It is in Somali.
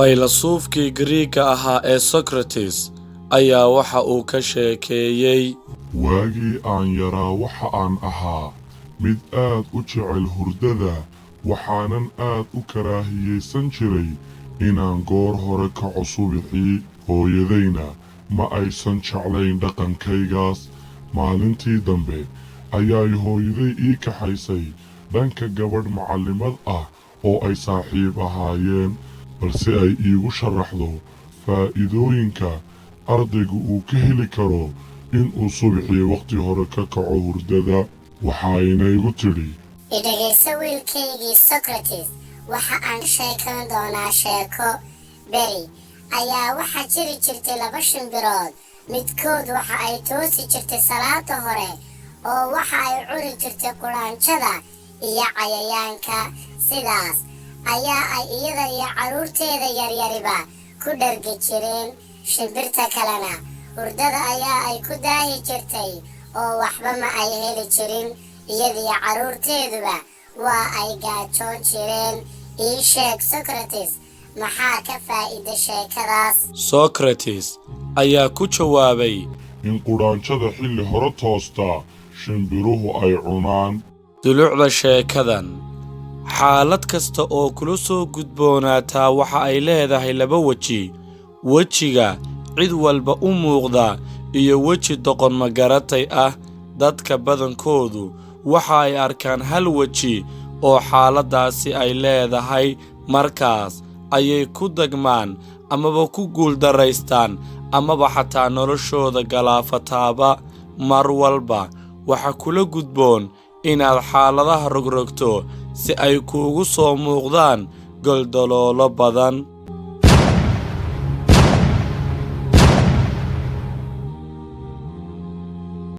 Faylasufkii Giriigga ahaa ee Socrates ayaa waxa uu ka sheekeeyay waagii aan yaraa waxa aan ahaa mid aad u jecel hurdada waxaanan aad u karaahiyeysan jiray inaan goor hore kaco subaxii hooyadayna ma aysan jeclayn dhaqankaygaas maalintii dambe ayaay hooyaday ii kaxaysay dhanka gabadh macallimad ah oo ay saaxiib ahaayeen balse ay iigu sharaxdo faa'iidooyinka ardaygu uu ka heli karo inuu subaxii waqti hore ka kaco hurdada waxayna igu tidhi idhagayso wiilkaygii Socrates waxa aan sheekan doonaa sheeko beri ayaa waxa jiri jirtay laba shimbirood midkood waxa ay toosi jirtay salaada hore oo waxa ay cuni jirtay quraanjada iyo cayayaanka sidaas ayaa ay iyada iyo caruurteeda yaryariba ku dhargi jireen shimbirta kalena hurdada ayaa ay ku daahi jirtay oo waxba ma ay heli jirin iyadiyo caruurteeduba waa ay gaajoon jireen ii sheeg Socrates maxaa ka faa'iida sheekadaas Socrates ayaa ku jawaabay in quraanjada xilli hore toosta shimbiruhu ay cunaan dulucda sheekadan xaalad kasta oo kula soo gudboonaataa waxa ay leedahay laba weji wejiga cid walba u muuqda iyo weji doqon magaratay ah dadka badankoodu waxa ay arkaan hal weji oo xaaladaasi ay leedahay markaas ayay ku dagmaan amaba ku guuldaraystaan amaba xataa noloshooda galaafataaba mar walba waxa kula gudboon inaad xaaladaha rogrogto si ay kuugu soo muuqdaan goldaloolo badan